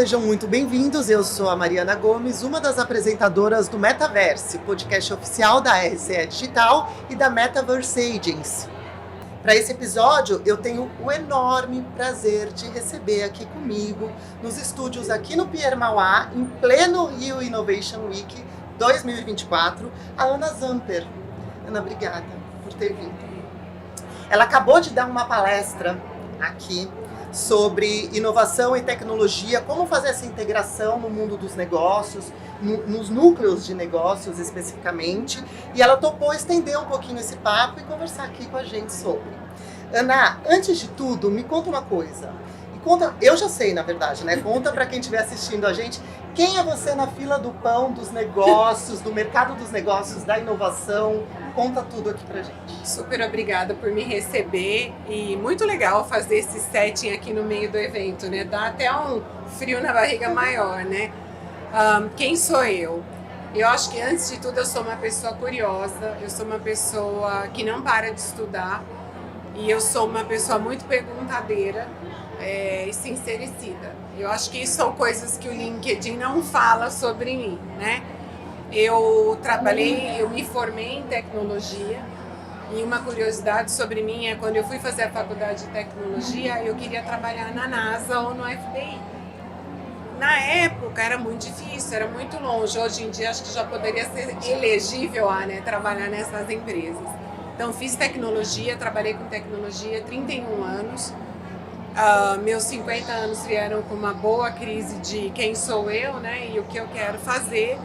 sejam muito bem-vindos. Eu sou a Mariana Gomes, uma das apresentadoras do Metaverse, podcast oficial da RCE Digital e da Metaverse Agents. Para esse episódio, eu tenho o enorme prazer de receber aqui comigo, nos estúdios aqui no Pier Mauá, em pleno Rio Innovation Week 2024, a Ana Zamper. Ana, obrigada por ter vindo. Ela acabou de dar uma palestra aqui sobre inovação e tecnologia, como fazer essa integração no mundo dos negócios, nos núcleos de negócios especificamente, e ela topou estender um pouquinho esse papo e conversar aqui com a gente sobre. Ana, antes de tudo, me conta uma coisa. Eu já sei, na verdade, né? Conta para quem estiver assistindo a gente, quem é você na fila do pão dos negócios, do mercado dos negócios, da inovação? Conta tudo aqui pra gente. Super obrigada por me receber e muito legal fazer esse setting aqui no meio do evento, né? Dá até um frio na barriga maior, né? Quem sou eu? Eu acho que antes de tudo eu sou uma pessoa curiosa, eu sou uma pessoa que não para de estudar e eu sou uma pessoa muito perguntadeira e sincericida. Eu acho que isso são coisas que o LinkedIn não fala sobre mim, né? Eu me formei em tecnologia e uma curiosidade sobre mim é quando eu fui fazer a faculdade de tecnologia, eu queria trabalhar na NASA ou no FBI. Na época era muito difícil, era muito longe. Hoje em dia acho que já poderia ser elegível a trabalhar nessas empresas. Então fiz tecnologia, trabalhei com tecnologia 31 anos. Meus 50 anos vieram com uma boa crise de quem sou eu, né, e o que eu quero fazer.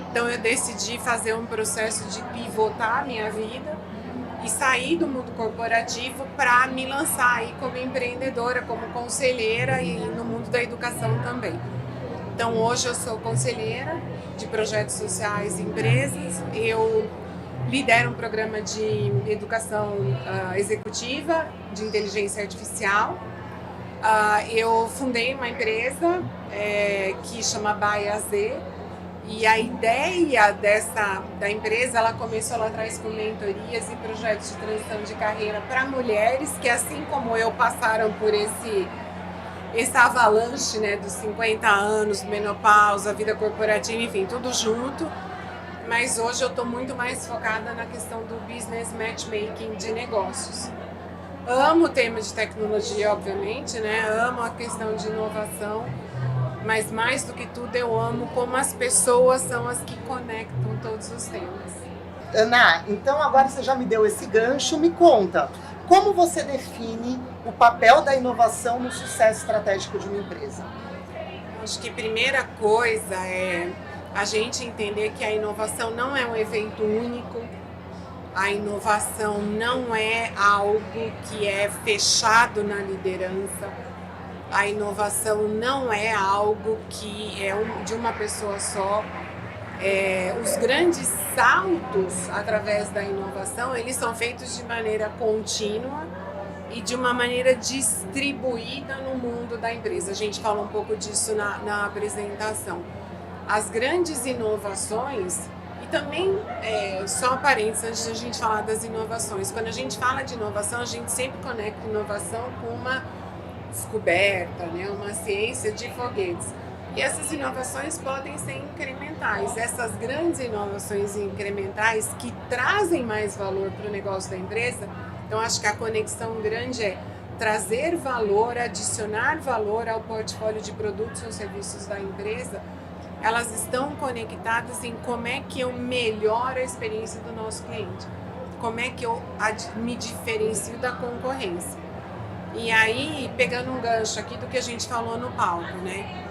Então eu decidi fazer um processo de pivotar a minha vida e sair do mundo corporativo para me lançar aí como empreendedora, como conselheira e no mundo da educação também. Então hoje eu sou conselheira de projetos sociais e empresas, eu lidero um programa de educação executiva de inteligência artificial. Eu fundei uma empresa que chama BaiaZ, e a ideia da empresa, ela começou lá atrás com mentorias e projetos de transição de carreira para mulheres que, assim como eu, passaram por essa avalanche, né, dos 50 anos, menopausa, vida corporativa, enfim, tudo junto. Mas hoje eu estou muito mais focada na questão do business matchmaking de negócios. Amo o tema de tecnologia, obviamente, né? Amo a questão de inovação, mas mais do que tudo eu amo como as pessoas são as que conectam todos os temas. Ana, então agora você já me deu esse gancho, me conta, como você define o papel da inovação no sucesso estratégico de uma empresa? Acho que a primeira coisa é a gente entender que a inovação não é um evento único, a inovação não é algo que é fechado na liderança. A inovação não é algo que é de uma pessoa só. Os grandes saltos através da inovação, eles são feitos de maneira contínua e de uma maneira distribuída no mundo da empresa. A gente fala um pouco disso na apresentação. As grandes inovações, e também, só parênteses antes de a gente falar das inovações, quando a gente fala de inovação, a gente sempre conecta inovação com uma descoberta, né, uma ciência de foguetes. E essas inovações podem ser incrementais. Essas grandes inovações incrementais que trazem mais valor para o negócio da empresa, então acho que a conexão grande é trazer valor, adicionar valor ao portfólio de produtos ou serviços da empresa. Elas estão conectadas em como é que eu melhoro a experiência do nosso cliente, como é que eu me diferencio da concorrência. E aí, pegando um gancho aqui do que a gente falou no palco, né?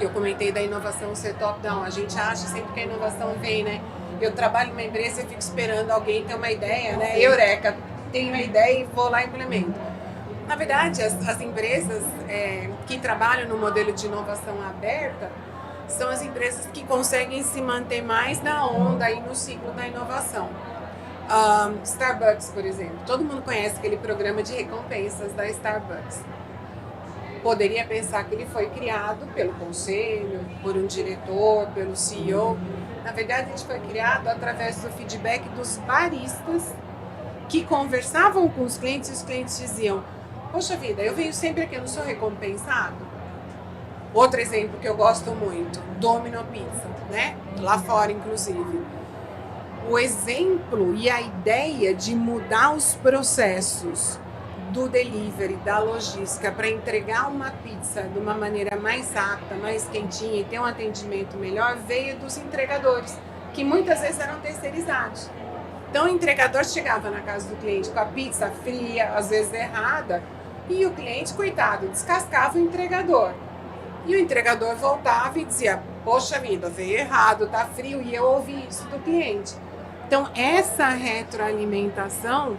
Eu comentei da inovação ser top-down, a gente acha sempre que a inovação vem, né? Eu trabalho numa empresa e fico esperando alguém ter uma ideia, né? Eureka, tenho uma ideia e vou lá e implemento. Na verdade, as empresas que trabalham no modelo de inovação aberta são as empresas que conseguem se manter mais na onda e no ciclo da inovação. Starbucks, por exemplo. Todo mundo conhece aquele programa de recompensas da Starbucks. Poderia pensar que ele foi criado pelo conselho, por um diretor, pelo CEO. Na verdade, ele foi criado através do feedback dos baristas que conversavam com os clientes e os clientes diziam: poxa vida, eu venho sempre aqui, eu não sou recompensado? Outro exemplo que eu gosto muito, Domino Pizza, né? Lá fora, inclusive. O exemplo e a ideia de mudar os processos do delivery, da logística, para entregar uma pizza de uma maneira mais rápida, mais quentinha e ter um atendimento melhor, veio dos entregadores, que muitas vezes eram terceirizados. Então o entregador chegava na casa do cliente com a pizza fria, às vezes errada, e o cliente, coitado, descascava o entregador. E o entregador voltava e dizia, poxa vida, veio errado, tá frio, e eu ouvi isso do cliente. Então essa retroalimentação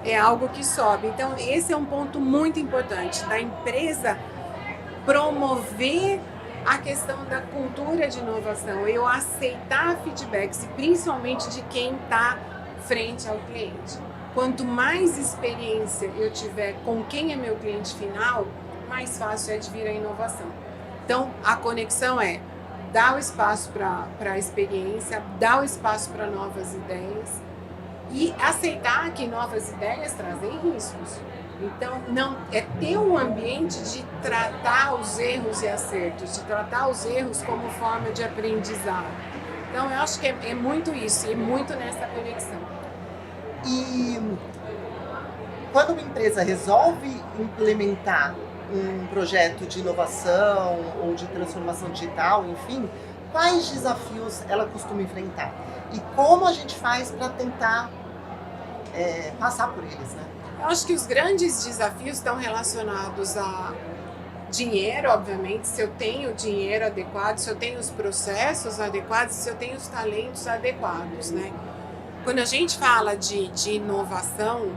é algo que sobe. Então esse é um ponto muito importante da empresa promover a questão da cultura de inovação, eu aceitar feedbacks, e principalmente de quem está frente ao cliente. Quanto mais experiência eu tiver com quem é meu cliente final, mais fácil é de vir a inovação. Então, a conexão é dar o espaço para a experiência, dar o espaço para novas ideias e aceitar que novas ideias trazem riscos. Então, não é ter um ambiente de tratar os erros e acertos, de tratar os erros como forma de aprendizado. Então, eu acho que é muito isso, e muito nessa conexão. E quando uma empresa resolve implementar um projeto de inovação ou de transformação digital, enfim, quais desafios ela costuma enfrentar? E como a gente faz para tentar passar por eles, né? Eu acho que os grandes desafios estão relacionados a dinheiro, obviamente, se eu tenho dinheiro adequado, se eu tenho os processos adequados, se eu tenho os talentos adequados, né? Quando a gente fala de inovação,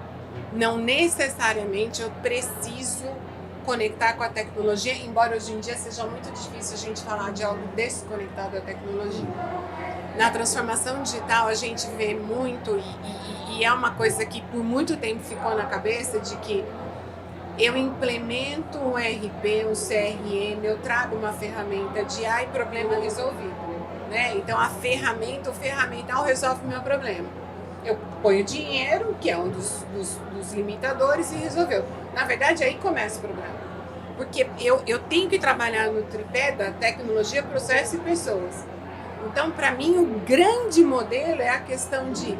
não necessariamente eu preciso conectar com a tecnologia, embora hoje em dia seja muito difícil a gente falar de algo desconectado da tecnologia. Na transformação digital a gente vê muito, e é uma coisa que por muito tempo ficou na cabeça, de que eu implemento um RP, um CRM, eu trago uma ferramenta de e problema resolvido, né? Então o ferramental resolve o meu problema. Eu ponho dinheiro, que é um dos limitadores, e resolveu. Na verdade, aí começa o problema. Porque eu tenho que trabalhar no tripé da tecnologia, processo e pessoas. Então, para mim, o grande modelo é a questão de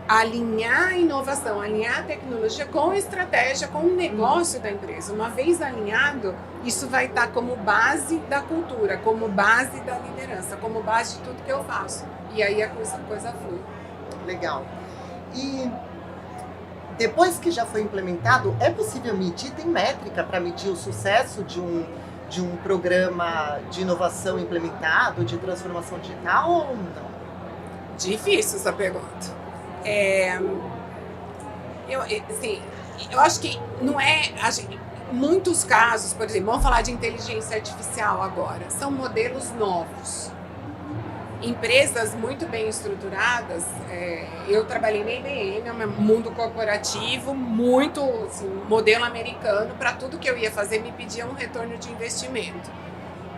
alinhar a inovação, alinhar a tecnologia com a estratégia, com o negócio da empresa. Uma vez alinhado, isso vai estar como base da cultura, como base da liderança, como base de tudo que eu faço. E aí a coisa flui. Legal. E depois que já foi implementado, é possível medir? Tem métrica para medir o sucesso de um programa de inovação implementado, de transformação digital ou não? Difícil essa pergunta. Eu acho que não é... muitos casos, por exemplo, vamos falar de inteligência artificial agora, são modelos novos. Empresas muito bem estruturadas, eu trabalhei na IBM, é um mundo corporativo, muito assim, modelo americano, para tudo que eu ia fazer me pedia um retorno de investimento.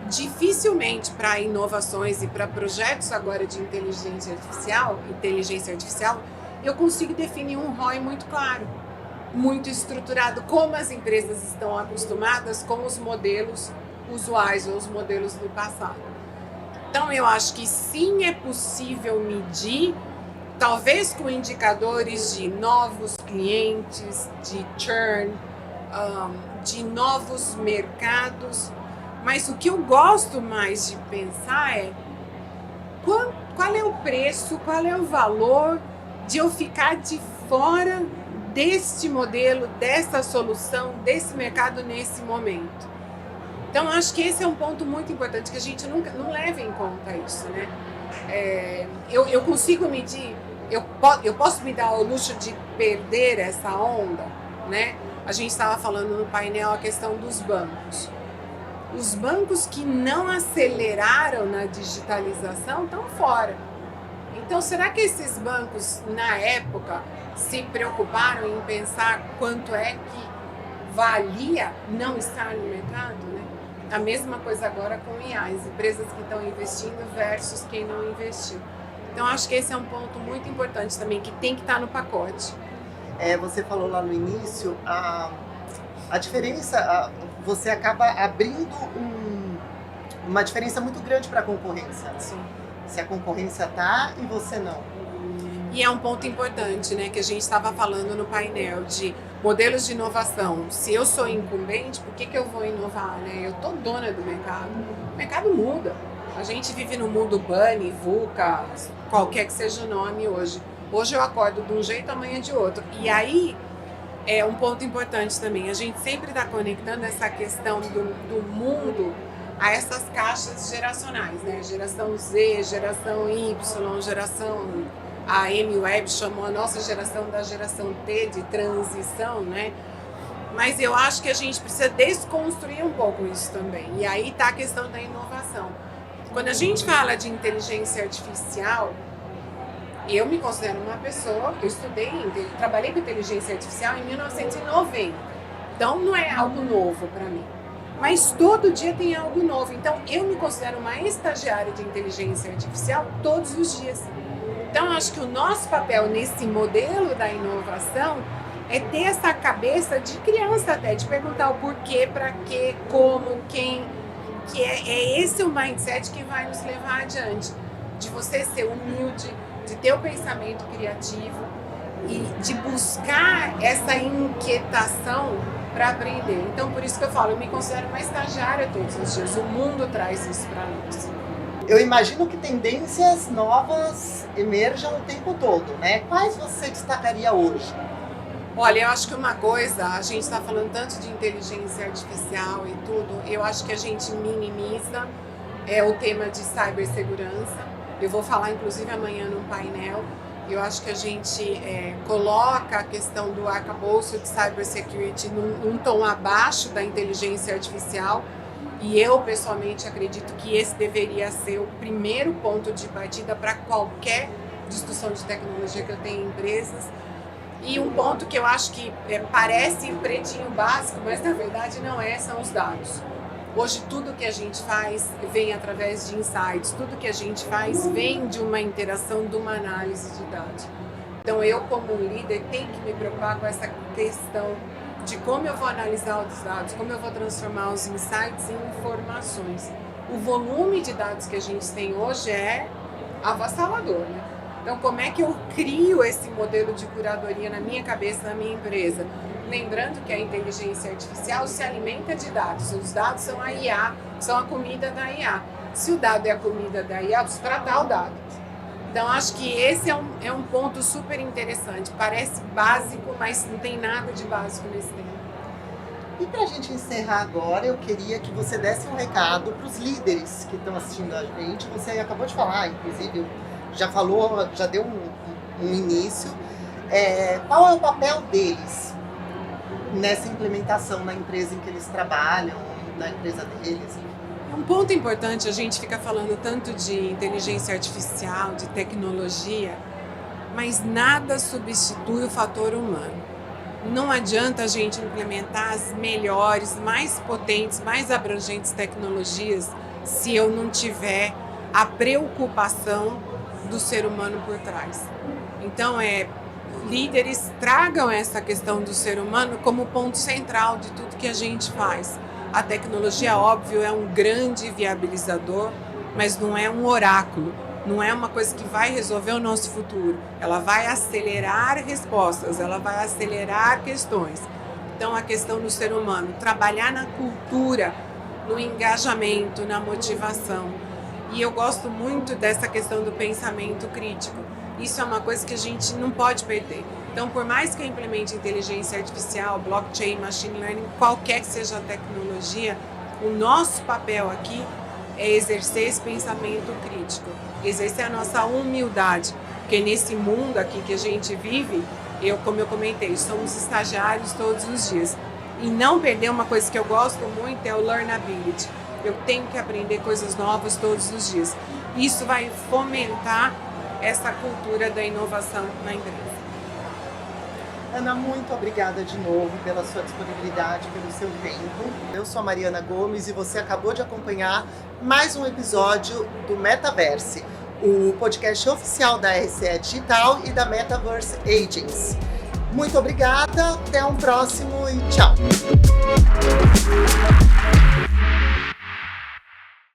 Dificilmente para inovações e para projetos agora de inteligência artificial, eu consigo definir um ROI muito claro, muito estruturado, como as empresas estão acostumadas com os modelos usuais ou os modelos do passado. Então, eu acho que sim, é possível medir, talvez com indicadores de novos clientes, de churn, de novos mercados, mas o que eu gosto mais de pensar é qual é o preço, qual é o valor de eu ficar de fora deste modelo, dessa solução, desse mercado nesse momento. Então, acho que esse é um ponto muito importante, que a gente não leva em conta isso, né? Eu consigo medir, eu posso me dar o luxo de perder essa onda, né? A gente estava falando no painel a questão dos bancos. Os bancos que não aceleraram na digitalização estão fora. Então, será que esses bancos, na época, se preocuparam em pensar quanto é que valia não estar no mercado, né? A mesma coisa agora com IA, as empresas que estão investindo versus quem não investiu. Então, acho que esse é um ponto muito importante também, que tem que estar no pacote. Você falou lá no início, a diferença, você acaba abrindo uma diferença muito grande para a concorrência, né? Sim. Se a concorrência tá e você não. E é um ponto importante, né, que a gente estava falando no painel de modelos de inovação. Se eu sou incumbente, por que eu vou inovar, né? Eu tô dona do mercado. O mercado muda. A gente vive no mundo bunny, VUCA, qualquer que seja o nome hoje. Hoje eu acordo de um jeito, amanhã de outro. E aí é um ponto importante também. A gente sempre está conectando essa questão do mundo a essas caixas geracionais, né? Geração Z, geração Y, geração... A Amy Webb chamou a nossa geração da geração T, de transição, né? Mas eu acho que a gente precisa desconstruir um pouco isso também. E aí está a questão da inovação. Quando a gente fala de inteligência artificial, eu me considero uma pessoa, eu trabalhei com inteligência artificial em 1990. Então não é algo novo para mim. Mas todo dia tem algo novo. Então eu me considero uma estagiária de inteligência artificial todos os dias. Então, eu acho que o nosso papel nesse modelo da inovação é ter essa cabeça de criança até, de perguntar o porquê, para quê, como, quem, que é esse o mindset que vai nos levar adiante. De você ser humilde, de ter o pensamento criativo e de buscar essa inquietação para aprender. Então, por isso que eu falo, eu me considero uma estagiária todos os dias. O mundo traz isso para nós. Eu imagino que tendências novas emerjam o tempo todo, né? Quais você destacaria hoje? Olha, eu acho que uma coisa, a gente está falando tanto de inteligência artificial e tudo, eu acho que a gente minimiza o tema de cibersegurança. Eu vou falar, inclusive, amanhã num painel. Eu acho que a gente coloca a questão do arcabouço de cybersecurity num tom abaixo da inteligência artificial. E eu, pessoalmente, acredito que esse deveria ser o primeiro ponto de partida para qualquer discussão de tecnologia que eu tenho em empresas. E um ponto que eu acho que parece pretinho básico, mas na verdade não é, são os dados. Hoje tudo que a gente faz vem através de insights, tudo que a gente faz vem de uma interação, de uma análise de dados. Então eu, como líder, tenho que me preocupar com essa questão de como eu vou analisar os dados, como eu vou transformar os insights em informações. O volume de dados que a gente tem hoje é avassalador, né? Então, como é que eu crio esse modelo de curadoria na minha cabeça, na minha empresa? Lembrando que a inteligência artificial se alimenta de dados. Os dados são a IA, são a comida da IA. Se o dado é a comida da IA, eu preciso tratar o dado. Então, acho que esse é um ponto super interessante. Parece básico, mas não tem nada de básico nesse tema. E para a gente encerrar agora, eu queria que você desse um recado para os líderes que estão assistindo a gente. Você acabou de falar, inclusive, já falou, já deu um início. Qual é o papel deles nessa implementação na empresa em que eles trabalham, na empresa deles? Um ponto importante, a gente fica falando tanto de inteligência artificial, de tecnologia, mas nada substitui o fator humano. Não adianta a gente implementar as melhores, mais potentes, mais abrangentes tecnologias se eu não tiver a preocupação do ser humano por trás. Então, líderes tragam essa questão do ser humano como ponto central de tudo que a gente faz. A tecnologia, óbvio, é um grande viabilizador, mas não é um oráculo, não é uma coisa que vai resolver o nosso futuro. Ela vai acelerar respostas, ela vai acelerar questões. Então, a questão do ser humano, trabalhar na cultura, no engajamento, na motivação. E eu gosto muito dessa questão do pensamento crítico. Isso é uma coisa que a gente não pode perder. Então, por mais que eu implemente inteligência artificial, blockchain, machine learning, qualquer que seja a tecnologia, o nosso papel aqui é exercer esse pensamento crítico, exercer a nossa humildade, porque nesse mundo aqui que a gente vive, como eu comentei, somos estagiários todos os dias. E não perder uma coisa que eu gosto muito é o learnability. Eu tenho que aprender coisas novas todos os dias. Isso vai fomentar essa cultura da inovação na empresa. Ana, muito obrigada de novo pela sua disponibilidade, pelo seu tempo. Eu sou a Mariana Gomes e você acabou de acompanhar mais um episódio do Metaverse, o podcast oficial da RCE Digital e da Metaverse Agents. Muito obrigada, até um próximo e tchau!